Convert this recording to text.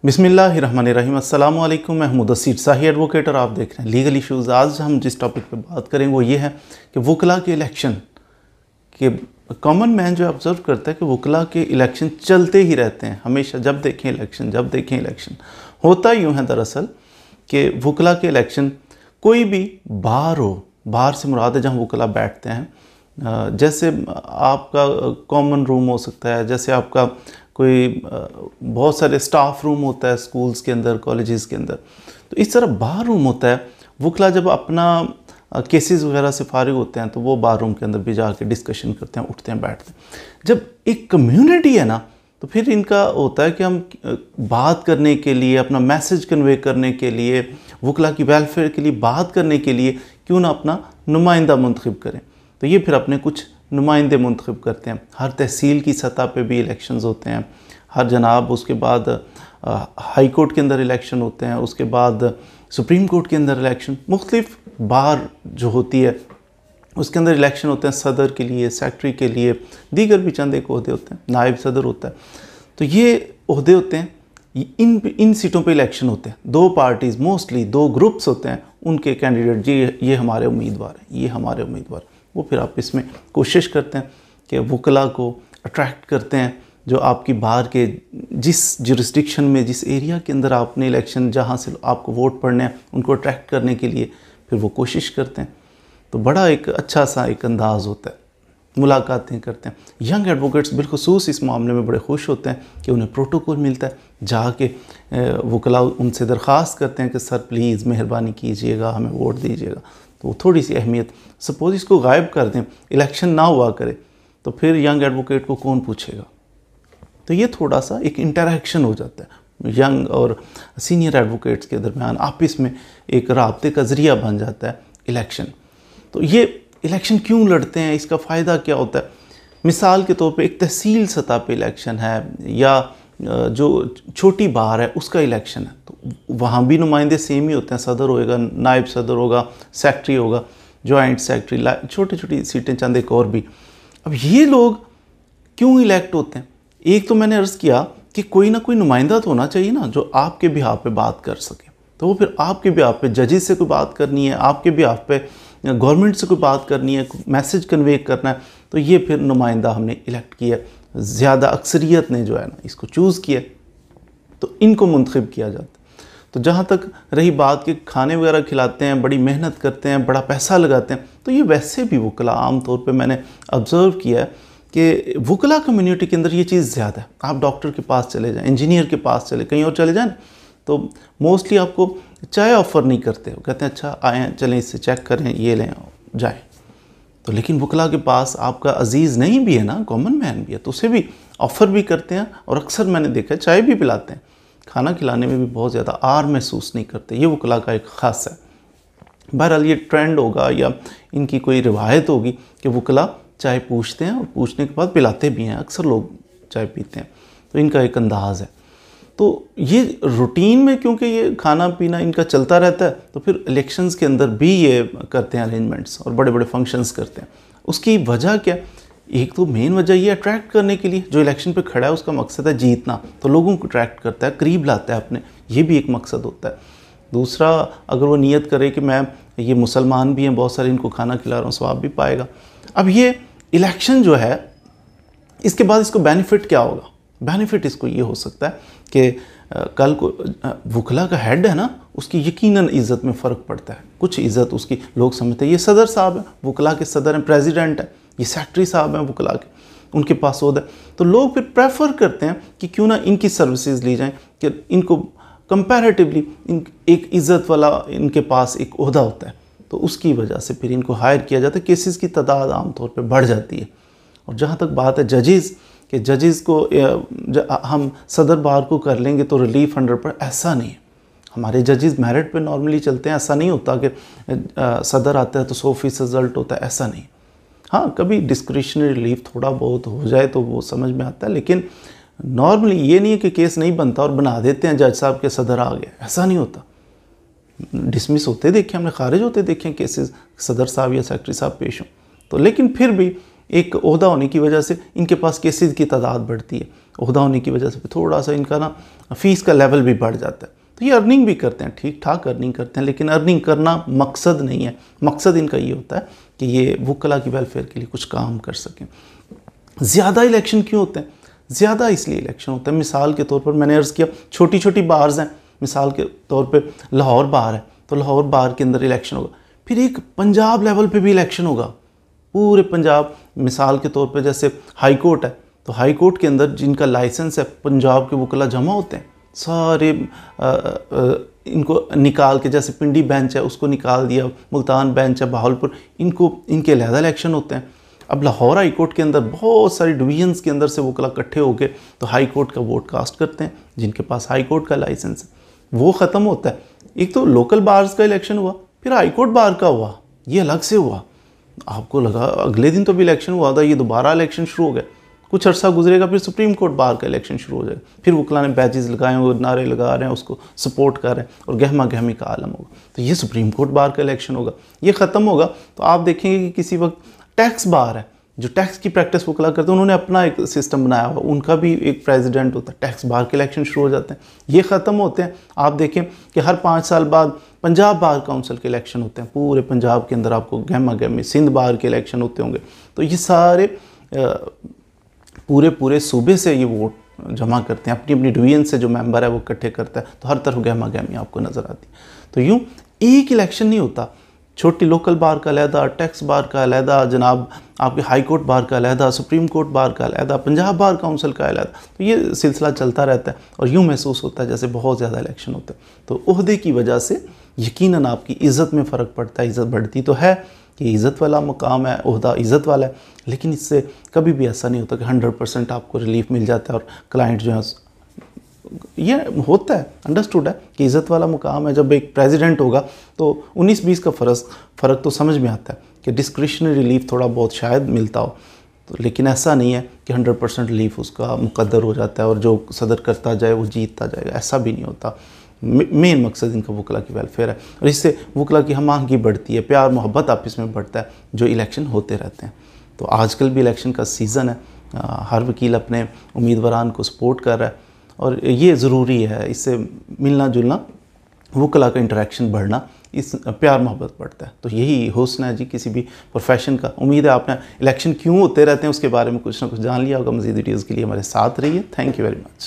बिस्मिल्लाहिर्रहमानिर्रहीम। अस्सलाम वालेकुम। मैं मुदस्सिर शाही एडवोकेट और आप देख रहे हैं लीगल इश्यूज़। आज हम जिस टॉपिक पे बात करेंगे वो ये है कि वकला के इलेक्शन के कॉमन मैन जो ऑब्ज़र्व करता है कि वकला के इलेक्शन चलते ही रहते हैं हमेशा, जब देखें इलेक्शन, जब देखें इलेक्शन। होता यूँ है दरअसल कि वकला के इलेक्शन कोई भी बार हो, बार से मुराद है जहाँ वकला बैठते हैं, जैसे आपका कॉमन रूम हो सकता है, जैसे आपका कोई बहुत सारे स्टाफ रूम होता है स्कूल्स के अंदर, कॉलेजेस के अंदर, तो इस तरह बार रूम होता है। वकला जब अपना केसेस वगैरह से फारिग होते हैं तो वो बार रूम के अंदर भी जाके डिस्कशन करते हैं, उठते हैं, बैठते हैं। जब एक कम्युनिटी है ना तो फिर इनका होता है कि हम बात करने के लिए, अपना मैसेज कन्वे करने के लिए, वकला की वेलफेयर के लिए बात करने के लिए क्यों ना अपना नुमाइंदा मुंतखब करें। तो ये फिर अपने कुछ नुमाइंदे मुंतखब करते हैं। हर तहसील की सतह पे भी इलेक्शंस होते हैं, हर जनाब, उसके बाद हाई कोर्ट के अंदर इलेक्शन होते हैं, उसके बाद सुप्रीम कोर्ट के अंदर इलेक्शन, मुख्तलिफ बार जो होती है उसके अंदर इलेक्शन होते हैं। सदर के लिए, सेक्रेटरी के लिए, दीगर भी चंद एक ओहदे होते हैं, नायब सदर होता है। तो ये ओहदे होते हैं, इन सीटों पे इलेक्शन होते हैं। दो पार्टीज़, मोस्टली दो ग्रुप्स होते हैं, उनके कैंडिडेट जी ये हमारे उम्मीदवार हैं, ये हमारे उम्मीदवार, वो फिर आप इसमें कोशिश करते हैं कि वकला को अट्रैक्ट करते हैं जो आपकी बाहर के जिस जुरिस्डिक्शन में, जिस एरिया के अंदर आपने इलेक्शन, जहाँ से आपको वोट पड़ने हैं, उनको अट्रैक्ट करने के लिए फिर वो कोशिश करते हैं। तो बड़ा एक अच्छा सा एक अंदाज़ होता है, मुलाकातें करते हैं। यंग एडवोकेट्स बिलखुसूस इस मामले में बड़े खुश होते हैं कि उन्हें प्रोटोकॉल मिलता है, जाके वकला उनसे दरख्वास्त करते हैं कि सर प्लीज़ मेहरबानी कीजिएगा, हमें वोट दीजिएगा। तो वो थोड़ी सी अहमियत, सपोज़ इसको गायब कर दें, इलेक्शन ना हुआ करे, तो फिर यंग एडवोकेट को कौन पूछेगा। तो ये थोड़ा सा एक इंटरेक्शन हो जाता है यंग और सीनियर एडवोकेट्स के दरमियान, आपस में एक राब्ते का ज़रिया बन जाता है इलेक्शन। तो ये इलेक्शन क्यों लड़ते हैं, इसका फ़ायदा क्या होता है। मिसाल के तौर पे एक तहसील सतह पे इलेक्शन है या जो छोटी बार है उसका इलेक्शन है, तो वहाँ भी नुमाइंदे सेम ही होते हैं। सदर होएगा, नायब सदर होगा, सेक्रेटरी होगा, जॉइंट सेक्रेटरी, छोटी छोटी सीटें चंद एक और भी। अब ये लोग क्यों इलेक्ट होते हैं। एक तो मैंने अर्ज़ किया कि कोई ना कोई नुमाइंदा तो होना चाहिए ना जो आपके बिहाफ पे बात कर सके। तो वो फिर आपके बिहाफ पे जजेस से कोई बात करनी है, आपके बिहाफ पे गवर्नमेंट से कोई बात करनी है, मैसेज कन्वे करना है, तो ये फिर नुमाइंदा हमने इलेक्ट किया। ज़्यादा अक्सरियत ने जो है ना इसको चूज़ किया, तो इनको मुंतखब किया जाता है। तो जहाँ तक रही बात कि खाने वगैरह खिलाते हैं, बड़ी मेहनत करते हैं, बड़ा पैसा लगाते हैं, तो ये वैसे भी वकला आम तौर पे मैंने ऑब्ज़र्व किया है कि वकला कम्युनिटी के अंदर ये चीज़ ज़्यादा है। आप डॉक्टर के पास चले जाएँ, इंजीनियर के पास चले, कहीं और चले जाएँ, तो मोस्टली आपको चाय ऑफ़र नहीं करते। वो कहते हैं अच्छा आएँ, चलें इससे चेक करें, ये लें, जाएँ। तो लेकिन वकला के पास आपका अजीज़ नहीं भी है ना, कॉमन मैन भी है, तो उसे भी ऑफ़र भी करते हैं और अक्सर मैंने देखा है चाय भी पिलाते हैं। खाना खिलाने में भी बहुत ज़्यादा आर महसूस नहीं करते। ये वकला का एक ख़ास है। बहरहाल ये ट्रेंड होगा या इनकी कोई रिवायत होगी कि वकला चाय पूछते हैं और पूछने के बाद पिलाते भी हैं। अक्सर लोग चाय पीते हैं, तो इनका एक अंदाज़ है। तो ये रूटीन में क्योंकि ये खाना पीना इनका चलता रहता है, तो फिर इलेक्शंस के अंदर भी ये करते हैं अरेंजमेंट्स और बड़े बड़े फंक्शंस करते हैं। उसकी वजह क्या, एक तो मेन वजह ये अट्रैक्ट करने के लिए, जो इलेक्शन पे खड़ा है उसका मकसद है जीतना, तो लोगों को अट्रैक्ट करता है, करीब लाता है अपने, ये भी एक मकसद होता है। दूसरा, अगर वो नियत करे कि मैं, ये मुसलमान भी हैं बहुत सारे, इनको खाना खिला रहा हूँ, सवाब भी पाएगा। अब ये इलेक्शन जो है, इसके बाद इसको बेनिफिट क्या होगा। बेनिफिट इसको ये हो सकता है कि कल को वकला का हेड है ना, उसकी यकीनन इज़्ज़त में फ़र्क पड़ता है। कुछ इज़्ज़त उसकी लोग समझते हैं, ये सदर साहब हैं, वकला के सदर हैं, प्रेसिडेंट हैं, ये सेक्रेटरी साहब हैं वकला के, उनके पास ओहदा है। तो लोग फिर प्रेफर करते हैं कि क्यों ना इनकी सर्विसेज ली जाएँ, कि इनको कंपैरेटिवली एक इज़्ज़त वाला इनके पास एक ओहदा होता है, तो उसकी वजह से फिर इनको हायर किया जाता है। केसेस की तादाद आमतौर पर बढ़ जाती है। और जहाँ तक बात है जजेज़, कि जजेस को हम सदर बार को कर लेंगे तो रिलीफ 100%, ऐसा नहीं है। हमारे जजेस मेरिट पे नॉर्मली चलते हैं। ऐसा नहीं होता कि सदर आता है तो 100% रिजल्ट होता है, ऐसा नहीं। हाँ, कभी डिस्क्रिशनरी रिलीफ थोड़ा बहुत हो जाए तो वो समझ में आता है, लेकिन नॉर्मली ये नहीं है कि केस नहीं बनता और बना देते हैं जज साहब के सदर आ गए, ऐसा नहीं होता। डिसमिस होते देखे हमने, खारिज होते देखे केसेस, सदर साहब या सेक्रेटरी साहब पेश हों। तो लेकिन फिर भी एक ओहदा होने की वजह से इनके पास केसेस की तादाद बढ़ती है ओहदा होने की वजह से थोड़ा सा इनका ना फ़ीस का लेवल भी बढ़ जाता है। तो ये अर्निंग भी करते हैं, ठीक ठाक अर्निंग करते हैं, लेकिन अर्निंग करना मकसद नहीं है। मकसद इनका ये होता है कि ये वुकला की वेलफेयर के लिए कुछ काम कर सकें। ज़्यादा इलेक्शन क्यों होते हैं? ज़्यादा इसलिए इलेक्शन होता है, मिसाल के तौर पर मैंने अर्ज़ किया छोटी छोटी बार्स हैं, मिसाल के तौर पे लाहौर बार है, तो लाहौर बार के अंदर इलेक्शन होगा, फिर एक पंजाब लेवल पे भी इलेक्शन होगा, पूरे पंजाब। मिसाल के तौर पे जैसे हाई कोर्ट है, तो हाई कोर्ट के अंदर जिनका लाइसेंस है पंजाब के वकला जमा होते हैं सारे, इनको निकाल के, जैसे पिंडी बेंच है उसको निकाल दिया, मुल्तान बेंच है बहावलपुर, इनके अलहदा इलेक्शन होते हैं। अब लाहौर हाई कोर्ट के अंदर बहुत सारी डिवीजन्स के अंदर से वकला इकट्ठे होके तो हाई कोर्ट का वोट कास्ट करते हैं, जिनके पास हाई कोर्ट का लाइसेंस है। वो ख़त्म होता है। एक तो लोकल बार्स का इलेक्शन हुआ, फिर हाई कोर्ट बार का हुआ, ये अलग से हुआ। आपको लगा अगले दिन तो भी इलेक्शन हुआ था, ये दोबारा इलेक्शन शुरू हो गया, कुछ अर्सा गुजरेगा फिर सुप्रीम कोर्ट बार का इलेक्शन शुरू हो जाएगा, फिर वकला ने बैजेस लगाए हैं, नारे लगा रहे हैं, उसको सपोर्ट कर रहे हैं और गहमा गहमी का आलम होगा। तो ये सुप्रीम कोर्ट बार का इलेक्शन होगा, ये ख़त्म होगा तो आप देखेंगे कि किसी वक्त टैक्स बार है, जो टैक्स की प्रैक्टिस वकला करते हैं, उन्होंने अपना एक सिस्टम बनाया हुआ, उनका भी एक प्रेसिडेंट होता है, टैक्स बार के इलेक्शन शुरू हो जाते हैं, ये ख़त्म होते हैं। आप देखें कि हर 5 साल बाद पंजाब बार काउंसिल के इलेक्शन होते हैं, पूरे पंजाब के अंदर आपको गहमा गहमी, सिंध बार के इलेक्शन होते होंगे। तो ये सारे पूरे सूबे से ये वोट जमा करते हैं, अपनी अपनी डिवीजन से जो मेंबर है वो इकट्ठे करता है, तो हर तरफ गहमा गहमी आपको नज़र आती है। तो यूँ एक इलेक्शन नहीं होता, छोटी लोकल बार का अलहदा, टैक्स बार का अलहदा, जनाब आपके हाई कोर्ट बार का अलहदा, सुप्रीम कोर्ट बार का अलहदा, पंजाब बार काउंसिल का अलहदा, तो ये सिलसिला चलता रहता है और यूँ महसूस होता है जैसे बहुत ज़्यादा इलेक्शन होते हैं। तो ओहदे की वजह से यकीनन आपकी इज़्ज़त में फ़र्क पड़ता है, इज़्ज़त बढ़ती तो है कि इज़्ज़त वाला मुकाम है, ओहदा इज़्ज़त वाला है, लेकिन इससे कभी भी ऐसा नहीं होता कि 100% आपको रिलीफ मिल जाता है और क्लाइंट जो है, ये होता है, अंडरस्टूड है कि इज़्ज़त वाला मुकाम है। जब एक प्रेसिडेंट होगा तो 19-20 का फ़र्क तो समझ में आता है कि डिस्क्रिशनरी रिलीफ थोड़ा बहुत शायद मिलता हो, तो लेकिन ऐसा नहीं है कि 100% रिलीफ उसका मुकद्दर हो जाता है और जो सदर करता जाए वो जीतता जाएगा, ऐसा भी नहीं होता। मेन मकसद इनका वकला की वेलफेयर है और इससे वकला की हम आहंगी बढ़ती है, प्यार मोहब्बत आपस में बढ़ता है, जो इलेक्शन होते रहते हैं। तो आजकल भी इलेक्शन का सीज़न है, हर वकील अपने उम्मीदवारान को सपोर्ट कर रहा है और ये ज़रूरी है, इससे मिलना जुलना, वकला का इंटरेक्शन बढ़ना, इस प्यार मोहब्बत बढ़ता है। तो यही हुस्न है जी किसी भी प्रोफेशन का। उम्मीद है आपने इलेक्शन क्यों होते रहते हैं उसके बारे में कुछ ना कुछ जान लिया होगा। मज़ीद वीडियोज़ के लिए हमारे साथ रहिए। Thank you very much.